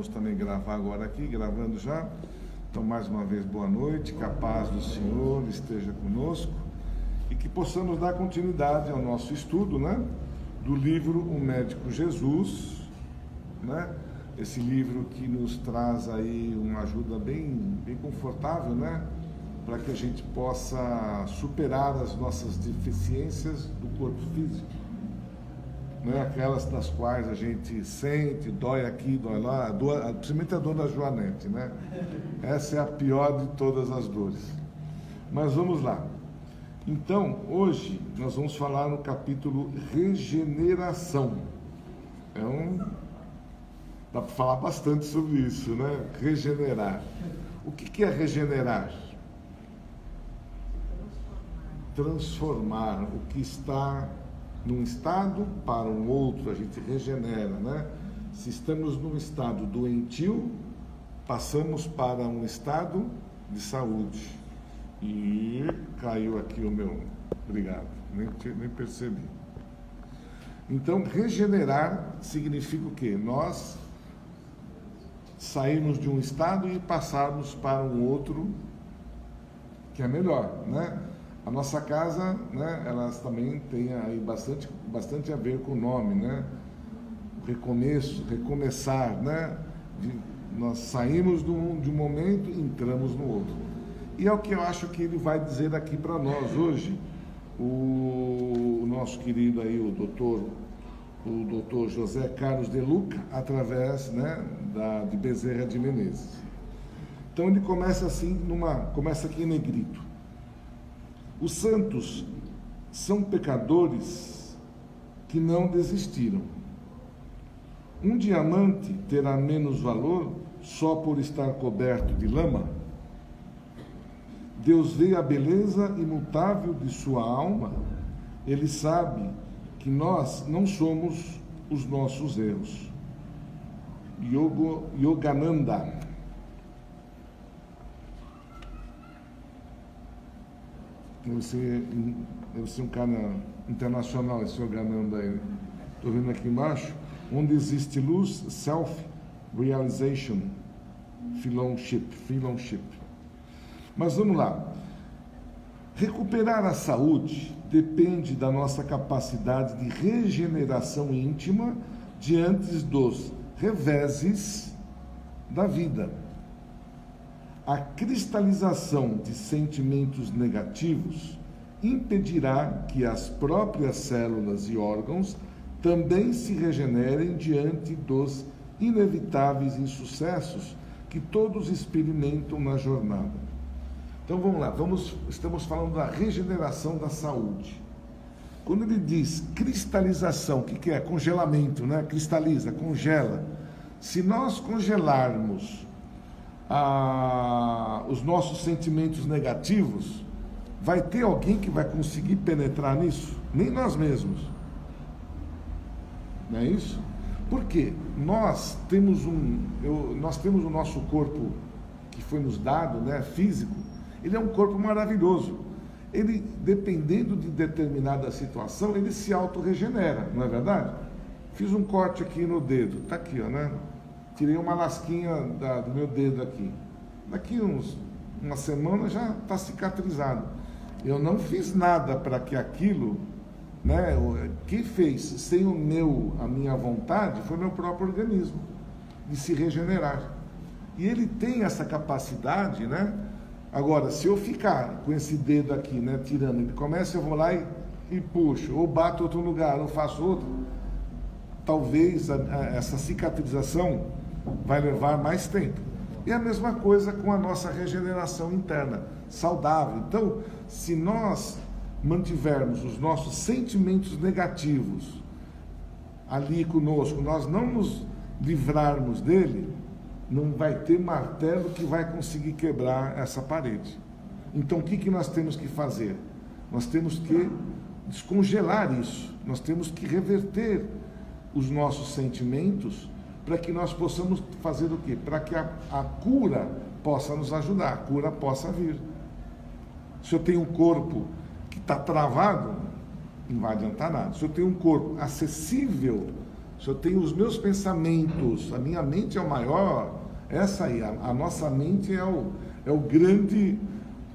vamos também gravar agora aqui, gravando já. Então, mais uma vez, boa noite, que a paz do Senhor esteja conosco e que possamos dar continuidade ao nosso estudo, né, do livro O Médico Jesus, né, esse livro que nos traz aí uma ajuda bem confortável, né, para que a gente possa superar as nossas deficiências do corpo físico, né, aquelas das quais a gente sente, dói aqui, dói lá, principalmente a dor da Joanete, né? Essa é a pior de todas as dores. Mas vamos lá. Então, hoje nós vamos falar no capítulo Regeneração. Dá para falar bastante sobre isso, né? Regenerar. O que é regenerar? Transformar o que está num estado para um outro, a gente regenera, né? Se estamos num estado doentio, passamos para um estado de saúde. E caiu aqui o meu... Obrigado, nem percebi. Então, regenerar significa o quê? Nós sairmos de um estado e passarmos para um outro que é melhor, né? A nossa casa, né, elas também têm aí bastante a ver com o nome, né? Recomeço, recomeçar, né? Nós saímos de um momento e entramos no outro. E é o que eu acho que ele vai dizer aqui para nós hoje, o nosso querido aí, o doutor José Carlos de Luca, através, né, de Bezerra de Menezes. Então ele começa assim, começa aqui em negrito. Os santos são pecadores que não desistiram. Um diamante terá menos valor só por estar coberto de lama? Deus vê a beleza imutável de sua alma. Ele sabe que nós não somos os nossos erros. Yogananda. Deve ser um cara internacional, esse Yogananda aí. Estou vendo aqui embaixo. Onde existe luz, self-realization, fellowship. Mas vamos lá. Recuperar a saúde depende da nossa capacidade de regeneração íntima diante dos reveses da vida. A cristalização de sentimentos negativos impedirá que as próprias células e órgãos também se regenerem diante dos inevitáveis insucessos que todos experimentam na jornada. Então vamos lá, estamos falando da regeneração da saúde. Quando ele diz cristalização, o que é? Congelamento, né? Cristaliza, congela. Se nós congelarmos os nossos sentimentos negativos, vai ter alguém que vai conseguir penetrar nisso? Nem nós mesmos. Não é isso? Porque nós temos o nosso corpo que foi nos dado, né, físico. Ele é um corpo maravilhoso. Ele, dependendo de determinada situação, ele se autorregenera, não é verdade? Fiz um corte aqui no dedo, tá aqui, ó, né? Tirei uma lasquinha do meu dedo aqui. Daqui uma semana já está cicatrizado. Eu não fiz nada para que aquilo, né? Quem fez sem a minha vontade foi meu próprio organismo de se regenerar. E ele tem essa capacidade, né? Agora, se eu ficar com esse dedo aqui, né, tirando, ele começa, eu vou lá e puxo, ou bato outro lugar, ou faço outro, talvez essa cicatrização vai levar mais tempo. E a mesma coisa com a nossa regeneração interna, saudável. Então, se nós mantivermos os nossos sentimentos negativos ali conosco, nós não nos livrarmos dele, não vai ter martelo que vai conseguir quebrar essa parede. Então, o que nós temos que fazer? Nós temos que descongelar isso, nós temos que reverter os nossos sentimentos para que nós possamos fazer o quê? Para que a cura possa nos ajudar, a cura possa vir. Se eu tenho um corpo que está travado, não vai adiantar nada. Se eu tenho um corpo acessível, se eu tenho os meus pensamentos, a minha mente é o maior, essa aí, a nossa mente é o grande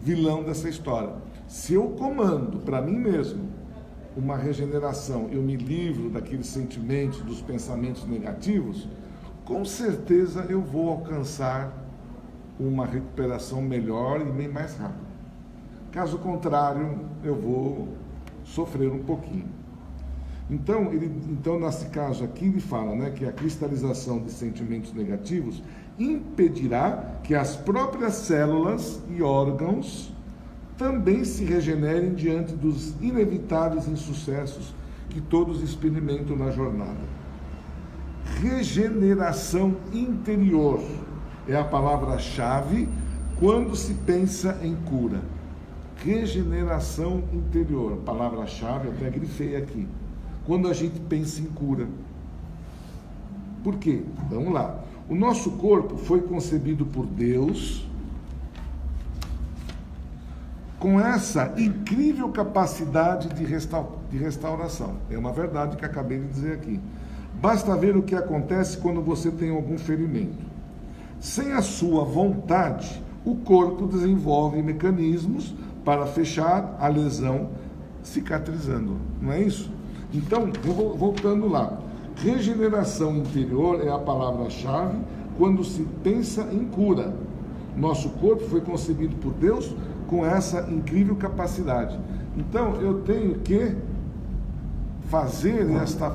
vilão dessa história. Se eu comando para mim mesmo uma regeneração, eu me livro daqueles sentimentos, dos pensamentos negativos, com certeza eu vou alcançar uma recuperação melhor e bem mais rápida. Caso contrário, eu vou sofrer um pouquinho. Então, nesse caso aqui, ele fala, né, que a cristalização de sentimentos negativos impedirá que as próprias células e órgãos também se regenerem diante dos inevitáveis insucessos que todos experimentam na jornada. Regeneração interior é a palavra-chave quando se pensa em cura. Regeneração interior, palavra-chave, até grifei aqui. Quando a gente pensa em cura. Por quê? Vamos lá. O nosso corpo foi concebido por Deus com essa incrível capacidade de restauração. É uma verdade que acabei de dizer aqui. Basta ver o que acontece quando você tem algum ferimento. Sem a sua vontade, o corpo desenvolve mecanismos para fechar a lesão, cicatrizando. Não é isso? Então, voltando lá. Regeneração interior é a palavra-chave quando se pensa em cura. Nosso corpo foi concebido por Deus com essa incrível capacidade. Então, eu tenho que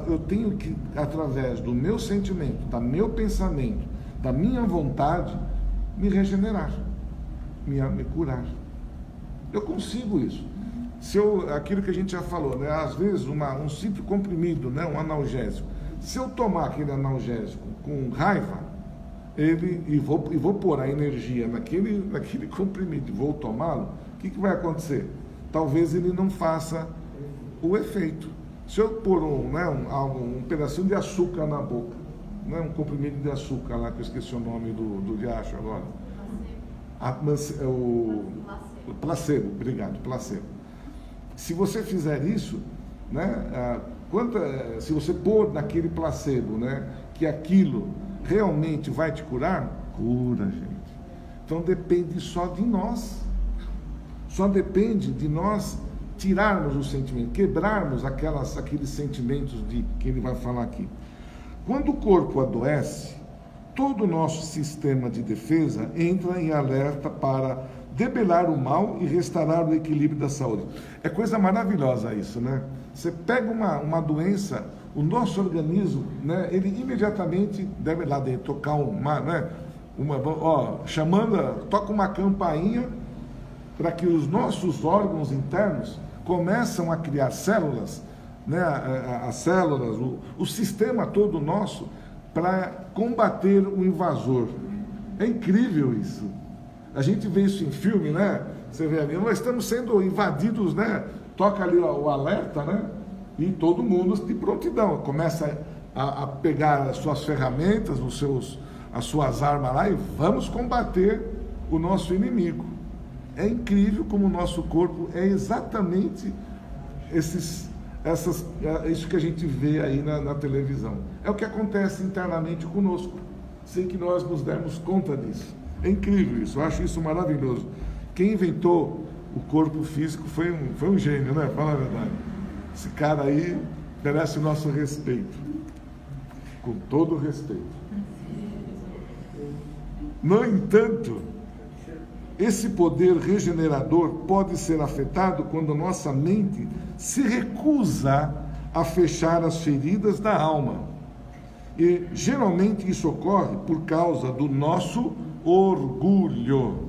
eu tenho que, através do meu sentimento, do meu pensamento, da minha vontade, me regenerar, me curar. Eu consigo isso. Aquilo que a gente já falou, né? Às vezes um simples comprimido, né? Um analgésico. Se eu tomar aquele analgésico com raiva, e vou pôr a energia naquele comprimido e vou tomá-lo, o que vai acontecer? Talvez ele não faça o efeito. Se eu pôr um pedacinho de açúcar na boca, né, um comprimido de açúcar lá, que eu esqueci o nome do riacho agora. O placebo, obrigado, placebo. Se você fizer isso, né, se você pôr naquele placebo, né, que aquilo realmente vai te curar, cura, gente. Então depende só de nós. Só depende de nós tirarmos o sentimento, quebrarmos aqueles sentimentos que ele vai falar aqui. Quando o corpo adoece, todo o nosso sistema de defesa entra em alerta para debelar o mal e restaurar o equilíbrio da saúde. É coisa maravilhosa isso, né? Você pega uma doença, o nosso organismo, né, ele imediatamente deve lá dentro tocar toca uma campainha para que os nossos órgãos internos começam a criar células, né, as células, o sistema todo nosso, para combater o invasor. É incrível isso. A gente vê isso em filme, né? Você vê ali, nós estamos sendo invadidos, né? Toca ali o alerta, né? E todo mundo de prontidão começa a pegar as suas ferramentas, as suas armas lá e vamos combater o nosso inimigo. É incrível como o nosso corpo é exatamente isso que a gente vê aí na televisão. É o que acontece internamente conosco, sem que nós nos dermos conta disso. É incrível isso, eu acho isso maravilhoso. Quem inventou o corpo físico foi um gênio, né? Fala a verdade. Esse cara aí merece o nosso respeito, com todo o respeito. No entanto, esse poder regenerador pode ser afetado quando nossa mente se recusa a fechar as feridas da alma. E geralmente isso ocorre por causa do nosso orgulho.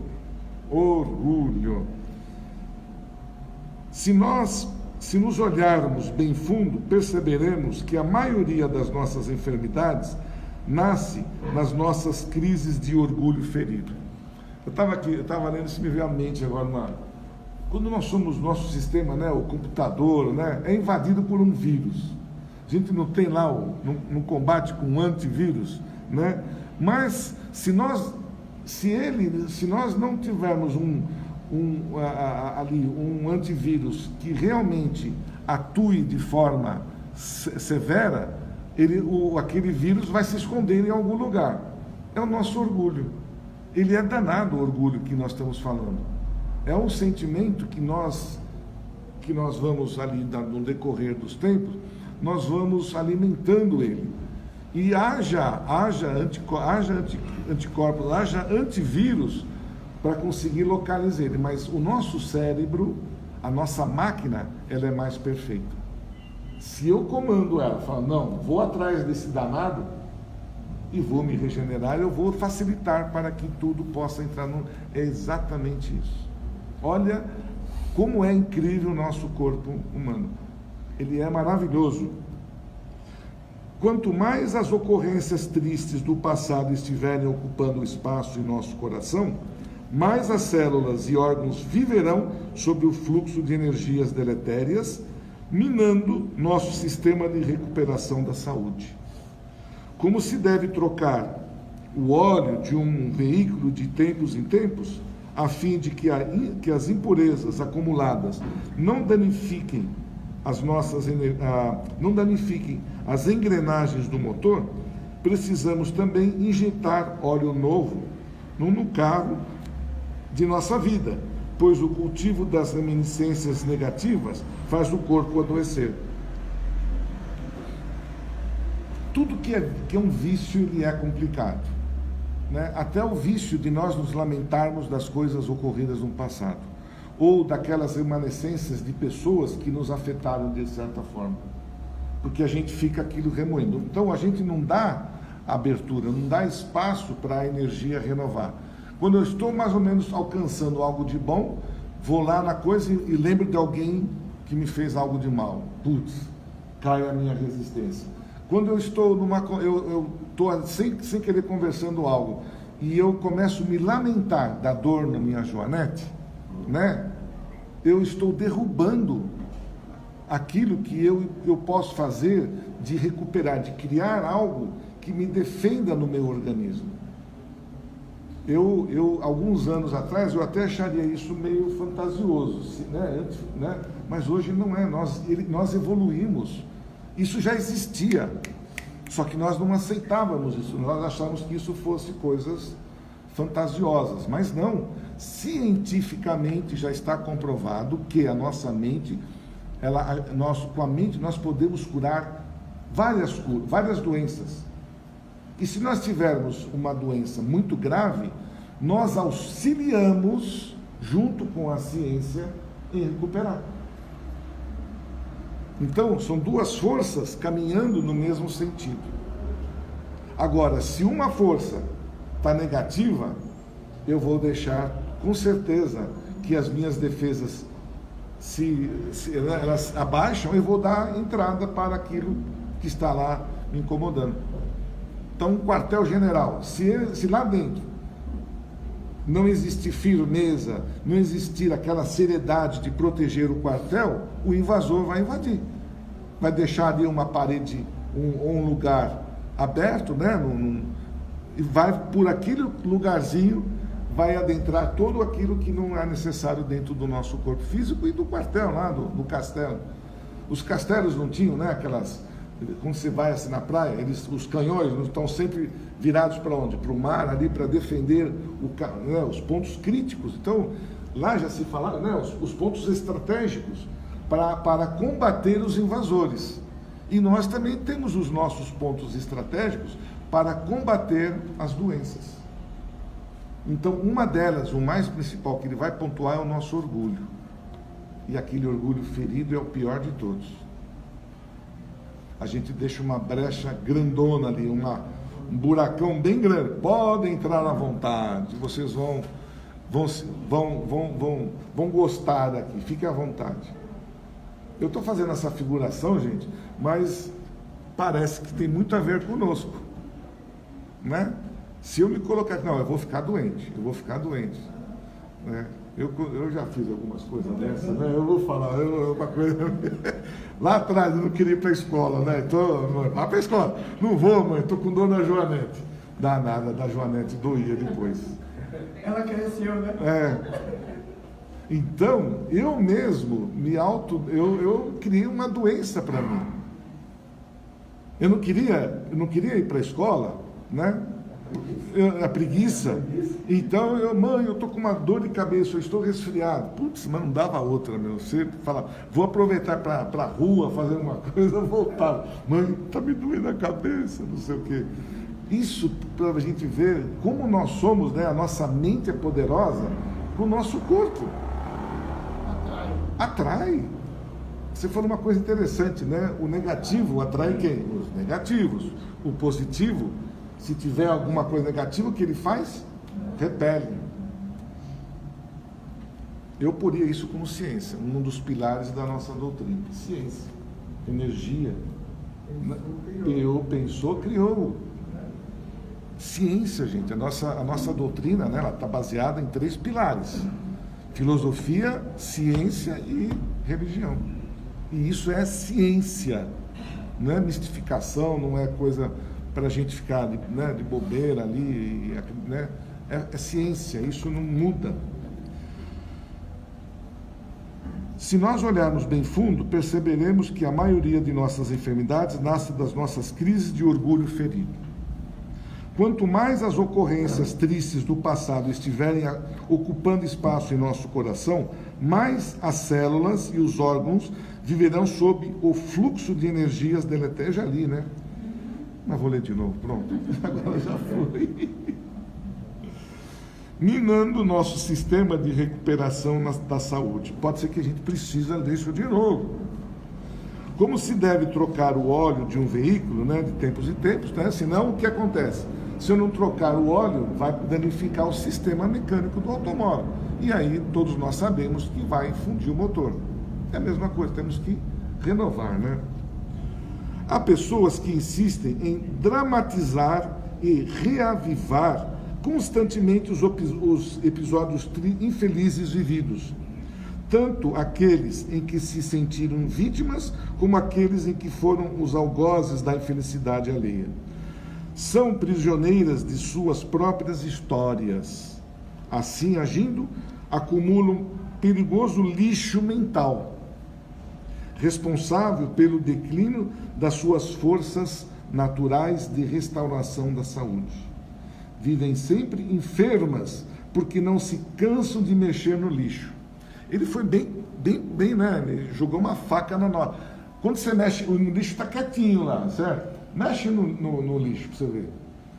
Orgulho. Se nos olharmos bem fundo, perceberemos que a maioria das nossas enfermidades nasce nas nossas crises de orgulho ferido. Eu estava lendo, isso me veio à mente agora, quando nosso sistema, né, o computador, né, é invadido por um vírus. A gente não tem lá no combate com um antivírus, né? Mas se nós não tivermos um antivírus que realmente atue de forma severa, aquele vírus vai se esconder em algum lugar. É o nosso orgulho. Ele é danado, o orgulho que nós estamos falando. É um sentimento que nós vamos ali, no decorrer dos tempos, nós vamos alimentando ele. E haja anticorpos, haja antivírus para conseguir localizar ele. Mas o nosso cérebro, a nossa máquina, ela é mais perfeita. Se eu comando ela, falo, não, vou atrás desse danado e vou me regenerar, eu vou facilitar para que tudo possa entrar no... É exatamente isso. Olha como é incrível o nosso corpo humano. Ele é maravilhoso. Quanto mais as ocorrências tristes do passado estiverem ocupando o espaço em nosso coração, mais as células e órgãos viverão sob o fluxo de energias deletérias, minando nosso sistema de recuperação da saúde. Como se deve trocar o óleo de um veículo de tempos em tempos, a fim de que as impurezas acumuladas não danifiquem não danifiquem as engrenagens do motor, precisamos também injetar óleo novo no carro de nossa vida, pois o cultivo das reminiscências negativas faz o corpo adoecer. Tudo que é um vício, ele é complicado, né? Até o vício de nós nos lamentarmos das coisas ocorridas no passado, ou daquelas remanescências de pessoas que nos afetaram de certa forma, porque a gente fica aquilo remoendo. Então a gente não dá abertura, não dá espaço para a energia renovar. Quando eu estou mais ou menos alcançando algo de bom, vou lá na coisa e lembro de alguém que me fez algo de mal. Putz, cai a minha resistência. Quando eu estou eu estou sem querer conversando algo e eu começo a me lamentar da dor na minha joanete, né? Eu estou derrubando aquilo que eu posso fazer de recuperar, de criar algo que me defenda no meu organismo. Alguns anos atrás, eu até acharia isso meio fantasioso, né? Mas hoje não é, nós evoluímos. Isso já existia, só que nós não aceitávamos isso, nós achávamos que isso fosse coisas fantasiosas, mas não. Cientificamente já está comprovado que a nossa mente, com a mente nós podemos curar várias doenças. E se nós tivermos uma doença muito grave, nós auxiliamos, junto com a ciência, em recuperar. Então, são duas forças caminhando no mesmo sentido. Agora, se uma força está negativa, eu vou deixar, com certeza, que as minhas defesas, se elas abaixam, eu vou dar entrada para aquilo que está lá me incomodando. Então, um quartel-general, se lá dentro não existir firmeza, não existir aquela seriedade de proteger o quartel, o invasor vai invadir. Vai deixar ali uma parede, um lugar aberto, né? E vai, por aquele lugarzinho, vai adentrar todo aquilo que não é necessário dentro do nosso corpo físico e do quartel lá, do castelo. Os castelos não tinham, né? Quando você vai assim na praia, os canhões não estão sempre virados para onde? Para o mar, ali para defender os pontos críticos. Então, lá já se fala, né, os pontos estratégicos para combater os invasores. E nós também temos os nossos pontos estratégicos para combater as doenças. Então, uma delas, o mais principal que ele vai pontuar é o nosso orgulho. E aquele orgulho ferido é o pior de todos. A gente deixa uma brecha grandona ali, um buracão bem grande. Podem entrar à vontade, vocês vão gostar daqui, fiquem à vontade. Eu estou fazendo essa figuração, gente, mas parece que tem muito a ver conosco, né? Se eu me colocar, não, eu vou ficar doente, né? Eu já fiz algumas coisas dessas, né? Eu vou falar, uma coisa... Lá atrás eu não queria ir para a escola, né? Lá para a escola, não vou, mãe, estou com dor na joanete. Danada, da joanete doía depois. Ela cresceu, né? Então, eu mesmo eu criei uma doença para mim. Eu não queria ir para a escola, né? A preguiça. Então, mãe, eu estou com uma dor de cabeça, eu estou resfriado. Putz, mas não dava outra, meu. Você fala, vou aproveitar para a rua, fazer uma coisa, voltava. Mãe, está me doendo a cabeça, não sei o quê. Isso para a gente ver como nós somos, né? A nossa mente é poderosa com o nosso corpo. Atrai. Você falou uma coisa interessante, né? O negativo atrai quem? Os negativos. O positivo, se tiver alguma coisa negativa, o que ele faz? Repele. Eu poria isso como ciência, um dos pilares da nossa doutrina. Ciência, energia. Pensou, criou. Ciência, gente. A nossa doutrina, né, ela está baseada em 3 pilares: filosofia, ciência e religião. E isso é ciência, não é mistificação, não é coisa para a gente ficar de bobeira ali, né? É ciência, isso não muda. Se nós olharmos bem fundo, perceberemos que a maioria de nossas enfermidades nasce das nossas crises de orgulho ferido. Quanto mais as ocorrências tristes do passado estiverem ocupando espaço em nosso coração, mais as células e os órgãos viverão sob o fluxo de energias deletérias. Já li, né? Mas vou ler de novo, pronto. Agora já foi. Minando o nosso sistema de recuperação da saúde. Pode ser que a gente precisa disso de novo. Como se deve trocar o óleo de um veículo, né, de tempos em tempos, né? Senão, o que acontece? Se eu não trocar o óleo, vai danificar o sistema mecânico do automóvel. E aí, todos nós sabemos que vai fundir o motor. É a mesma coisa, temos que renovar, né? Há pessoas que insistem em dramatizar e reavivar constantemente os episódios infelizes vividos. Tanto aqueles em que se sentiram vítimas, como aqueles em que foram os algozes da infelicidade alheia. São prisioneiras de suas próprias histórias. Assim, agindo, acumulam perigoso lixo mental, responsável pelo declínio das suas forças naturais de restauração da saúde. Vivem sempre enfermas, porque não se cansam de mexer no lixo. Ele foi bem, né? Ele jogou uma faca na nota. Quando você mexe, o lixo está quietinho lá, certo? Mexe no lixo para você ver.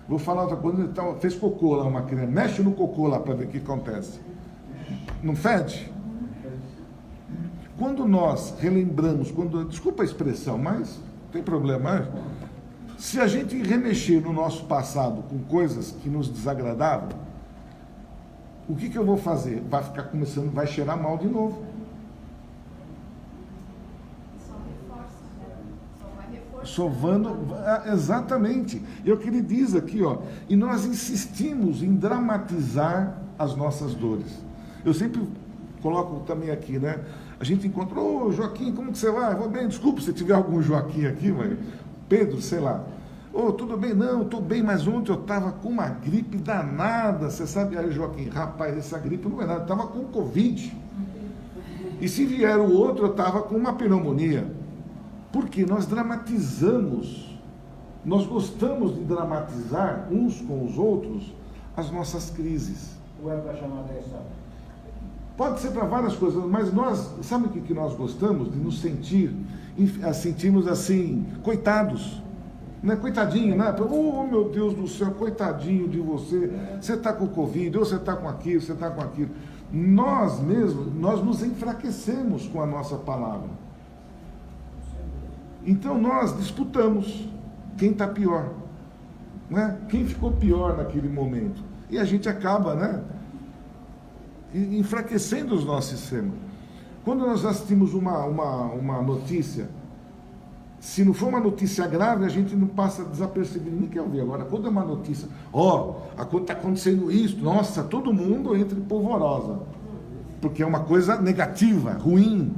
Vou falar outra coisa, ele fez cocô lá, uma criança. Mexe no cocô lá para ver o que acontece. Não fede? Quando nós relembramos, desculpa a expressão, mas não tem problema. Se a gente remexer no nosso passado com coisas que nos desagradavam, o que eu vou fazer? Vai ficar começando, vai cheirar mal de novo. Sovando, exatamente. É o que ele diz aqui, ó. E nós insistimos em dramatizar as nossas dores. Eu sempre coloco também aqui, né? A gente encontrou, Joaquim, como que você vai? Vou bem, desculpa se tiver algum Joaquim aqui, mas Pedro, sei lá. Tudo bem? Não, estou bem, mas ontem eu estava com uma gripe danada, você sabe? Aí, Joaquim, rapaz, essa gripe não é nada, eu estava com Covid. E se vier o outro, eu estava com uma pneumonia. Porque nós dramatizamos, nós gostamos de dramatizar uns com os outros as nossas crises. Ou é para chamar atenção? Pode ser para várias coisas, mas nós, sabe o que nós gostamos? De nos sentirmos assim, coitados. Né? Coitadinho, né? Oh, meu Deus do céu, coitadinho de você. Você está com Covid, ou você está com aquilo, você está com aquilo. Nós mesmos, nós nos enfraquecemos com a nossa palavra. Então nós disputamos quem está pior, né? Quem ficou pior naquele momento. E a gente acaba, né, enfraquecendo os nossos sistemas. Quando nós assistimos uma notícia, se não for uma notícia grave, a gente não passa desapercebido, nem quer ouvir. Agora, quando é uma notícia, está acontecendo isso, nossa, todo mundo entra em polvorosa, porque é uma coisa negativa, ruim,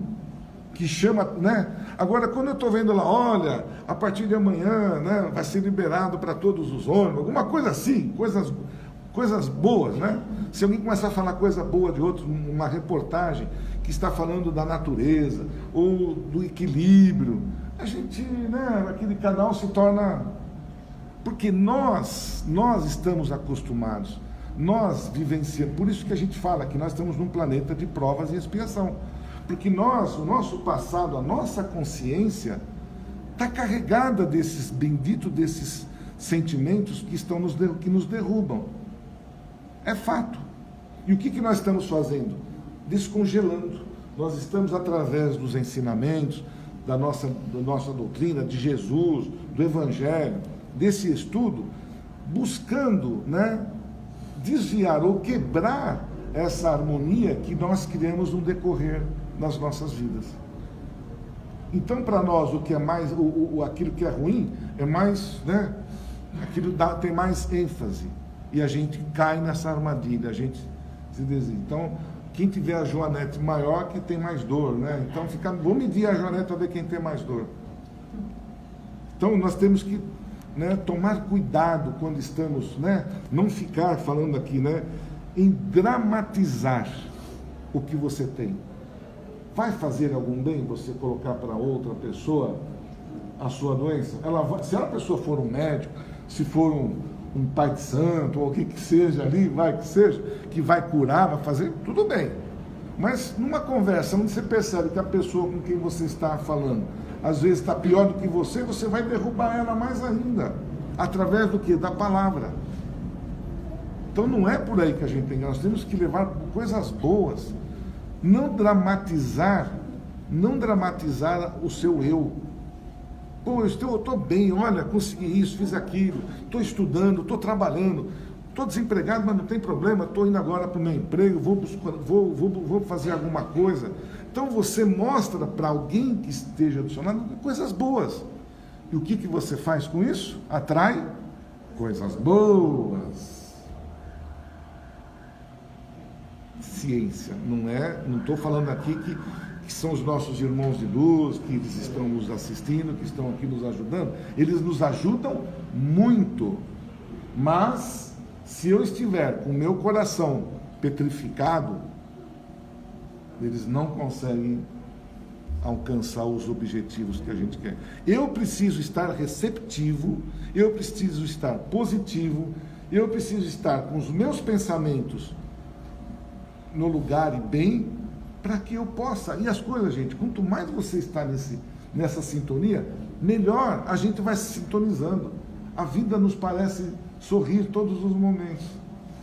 que chama, né? Agora, quando eu estou vendo lá, olha, a partir de amanhã, né, vai ser liberado para todos os ônibus, alguma coisa assim, coisas boas, né? Se alguém começar a falar coisa boa de outro, uma reportagem que está falando da natureza, ou do equilíbrio, a gente, né, aquele canal se torna... Porque nós estamos acostumados, nós vivenciamos, por isso que a gente fala que nós estamos num planeta de provas e expiação. Porque o nosso passado, a nossa consciência está carregada desses benditos, desses sentimentos que nos derrubam. É fato. E o que nós estamos fazendo? Descongelando. Nós estamos, através dos ensinamentos, da nossa doutrina, de Jesus, do Evangelho, desse estudo, buscando, né, desviar ou quebrar essa harmonia que nós criamos no decorrer das nossas vidas. Então, para nós, o que é mais, aquilo que é ruim, é mais, né, aquilo tem mais ênfase. E a gente cai nessa armadilha, a gente se desvia. Então, quem tiver a joanete maior, que tem mais dor, né? Então, vou medir a joanete para ver quem tem mais dor. Então, nós temos que, né, tomar cuidado quando estamos, né, não ficar falando aqui, né, em dramatizar o que você tem. Vai fazer algum bem você colocar para outra pessoa a sua doença? Se a pessoa for um médico, se for um pai de santo, ou o que seja ali, que vai curar, vai fazer, tudo bem. Mas numa conversa onde você percebe que a pessoa com quem você está falando, às vezes está pior do que você vai derrubar ela mais ainda. Através do quê? Da palavra. Então não é por aí que a gente tem, nós temos que levar coisas boas. Não dramatizar o seu eu. Pô, eu estou bem, olha, consegui isso, fiz aquilo, estou estudando, estou trabalhando, estou desempregado, mas não tem problema, estou indo agora para o meu emprego, vou fazer alguma coisa. Então você mostra para alguém que esteja adicionado coisas boas. E o que você faz com isso? Atrai coisas boas. Ciência, não estou falando aqui que são os nossos irmãos de luz, que eles estão nos assistindo, que estão aqui nos ajudando, eles nos ajudam muito, mas se eu estiver com o meu coração petrificado, eles não conseguem alcançar os objetivos que a gente quer. Eu preciso estar receptivo, eu preciso estar positivo, eu preciso estar com os meus pensamentos no lugar e bem, para que eu possa. E as coisas, gente, quanto mais você está nessa sintonia, melhor a gente vai se sintonizando. A vida nos parece sorrir todos os momentos.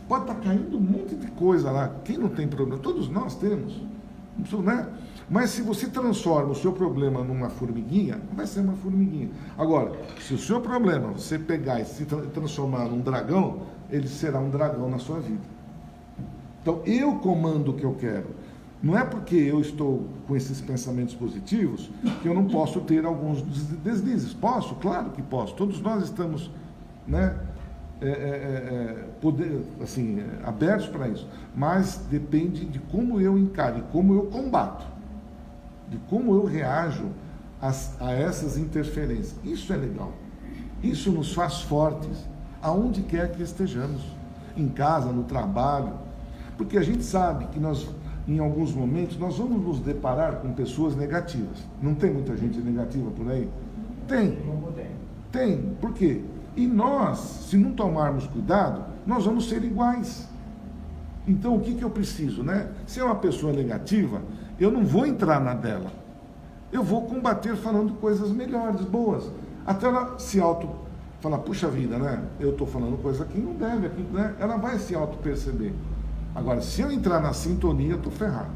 Pode estar caindo um monte de coisa lá. Quem não tem problema? Todos nós temos. Né? Mas se você transforma o seu problema numa formiguinha, vai ser uma formiguinha. Agora, se o seu problema você pegar e se transformar num dragão, ele será um dragão na sua vida. Então, eu comando o que eu quero. Não é porque eu estou com esses pensamentos positivos que eu não posso ter alguns deslizes. Posso? Claro que posso. Todos nós estamos, né, abertos para isso. Mas depende de como eu encaro, de como eu combato, de como eu reajo a essas interferências. Isso é legal. Isso nos faz fortes, aonde quer que estejamos. Em casa, no trabalho. Porque a gente sabe que nós, em alguns momentos, nós vamos nos deparar com pessoas negativas. Não tem muita gente negativa por aí? Tem. Tem. Por quê? E nós, se não tomarmos cuidado, nós vamos ser iguais. Então, o que eu preciso, né? Se é uma pessoa negativa, eu não vou entrar na dela. Eu vou combater falando coisas melhores, boas. Até ela se falar, puxa vida, né? Eu estou falando coisa que não deve, né? Ela vai se auto-perceber. Agora, se eu entrar na sintonia, eu estou ferrado.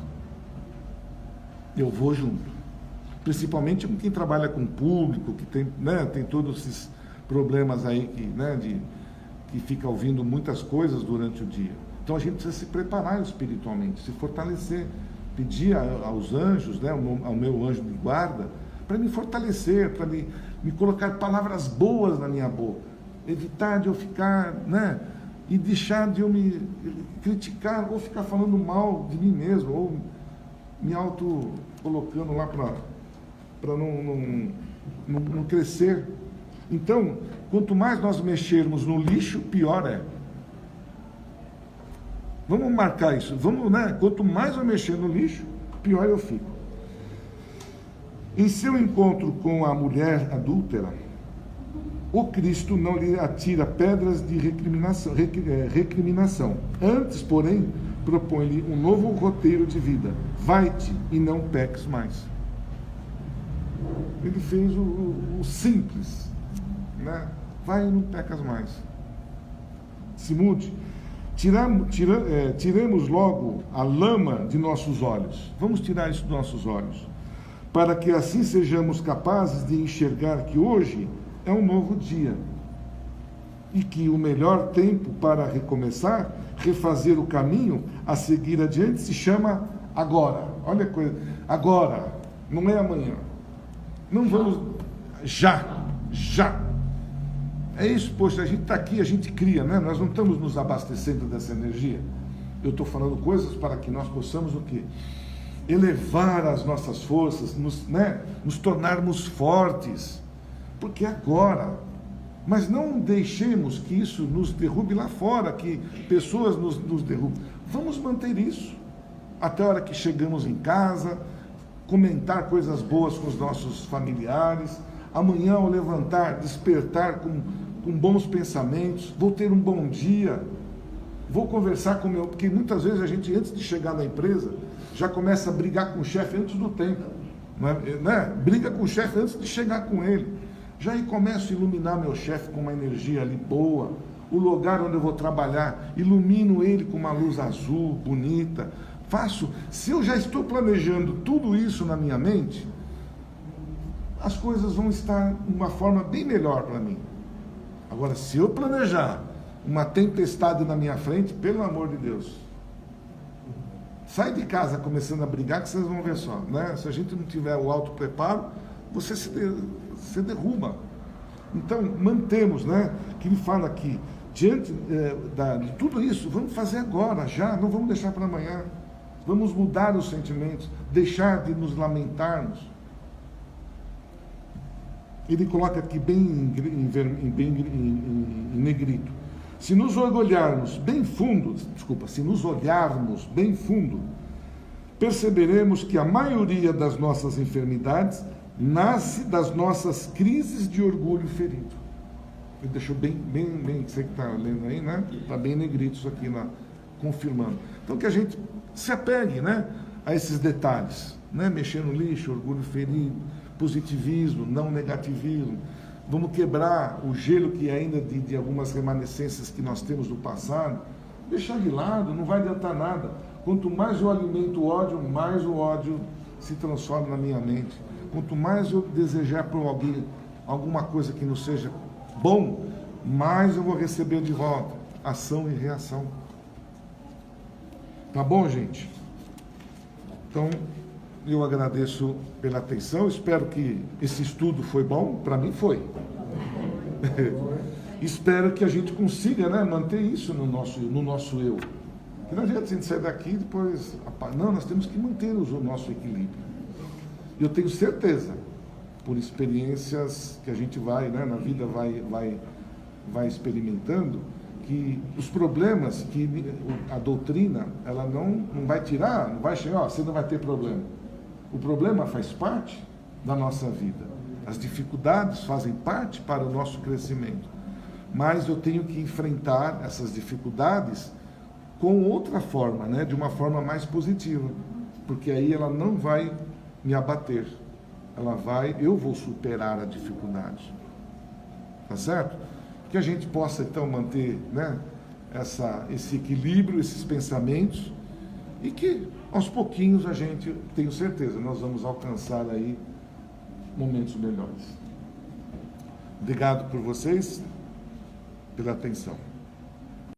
Eu vou junto. Principalmente com quem trabalha com público, que tem, né, tem todos esses problemas aí que fica ouvindo muitas coisas durante o dia. Então a gente precisa se preparar espiritualmente, se fortalecer, pedir aos anjos, né, ao meu anjo de guarda, para me fortalecer, para me colocar palavras boas na minha boca, evitar de eu ficar, né, e deixar de eu me criticar ou ficar falando mal de mim mesmo, ou me auto-colocando lá para não crescer. Então, quanto mais nós mexermos no lixo, pior é. Vamos marcar isso, vamos, né? Quanto mais eu mexer no lixo, pior eu fico. Em seu encontro com a mulher adúltera, o Cristo não lhe atira pedras de recriminação. Antes, porém, propõe-lhe um novo roteiro de vida. Vai-te e não peques mais. Ele fez o simples, né? Vai e não pecas mais. Se mude. Tiremos logo a lama de nossos olhos. Vamos tirar isso dos nossos olhos, para que assim sejamos capazes de enxergar que hoje é um novo dia e que o melhor tempo para recomeçar, refazer o caminho a seguir adiante se chama agora. Olha a coisa, agora, não é amanhã. Não vamos já. É isso, poxa, a gente está aqui, a gente cria, né? Nós não estamos nos abastecendo dessa energia. Eu estou falando coisas para que nós possamos o quê? Elevar as nossas forças, nos tornarmos fortes, porque agora, mas não deixemos que isso nos derrube lá fora, que pessoas nos derrubem. Vamos manter isso até a hora que chegamos em casa, comentar coisas boas com os nossos familiares, amanhã ao levantar, despertar com bons pensamentos, vou ter um bom dia, vou conversar com o meu... Porque muitas vezes a gente, antes de chegar na empresa, já começa a brigar com o chefe antes do tempo, né? Briga com o chefe antes de chegar com ele. Já aí começo a iluminar meu chefe com uma energia ali boa, o lugar onde eu vou trabalhar, ilumino ele com uma luz azul, bonita. Se eu já estou planejando tudo isso na minha mente, as coisas vão estar de uma forma bem melhor para mim. Agora, se eu planejar uma tempestade na minha frente, pelo amor de Deus, sai de casa começando a brigar, que vocês vão ver só, né? Se a gente não tiver o alto preparo, você se derruba. Então, mantemos, né? Que ele fala aqui, diante de tudo isso, vamos fazer agora, já, não vamos deixar para amanhã. Vamos mudar os sentimentos, deixar de nos lamentarmos. Ele coloca aqui bem em negrito. Se nos olharmos bem fundo, perceberemos que a maioria das nossas enfermidades nasce das nossas crises de orgulho ferido. Ele deixou bem, você que está lendo aí, né? Está bem negrito isso aqui, confirmando. Então que a gente se apegue, né, a esses detalhes, né? Mexer no lixo, orgulho ferido, positivismo, não negativismo. Vamos quebrar o gelo que ainda de algumas remanescências que nós temos do passado, deixar de lado, não vai adiantar nada. Quanto mais eu alimento o ódio, mais o ódio se transforma na minha mente. Quanto mais eu desejar por alguém alguma coisa que não seja bom, mais eu vou receber de volta. Ação e reação. Tá bom, gente? Então, eu agradeço pela atenção, espero que esse estudo foi bom, para mim foi. Espero que a gente consiga, né, manter isso no nosso eu. Que não adianta a gente sair daqui e depois... Não, nós temos que manter o nosso equilíbrio. Eu tenho certeza, por experiências que a gente vai, né, na vida vai experimentando, que os problemas que a doutrina, ela não vai tirar, não vai chegar, você não vai ter problema. O problema faz parte da nossa vida. As dificuldades fazem parte para o nosso crescimento. Mas eu tenho que enfrentar essas dificuldades com outra forma, né? De uma forma mais positiva. Porque aí ela não vai me abater. Eu vou superar a dificuldade. Tá certo? Que a gente possa, então, manter, né, esse equilíbrio, esses pensamentos, e que, aos pouquinhos, a gente, tenho certeza, nós vamos alcançar aí momentos melhores. Obrigado por vocês, pela atenção.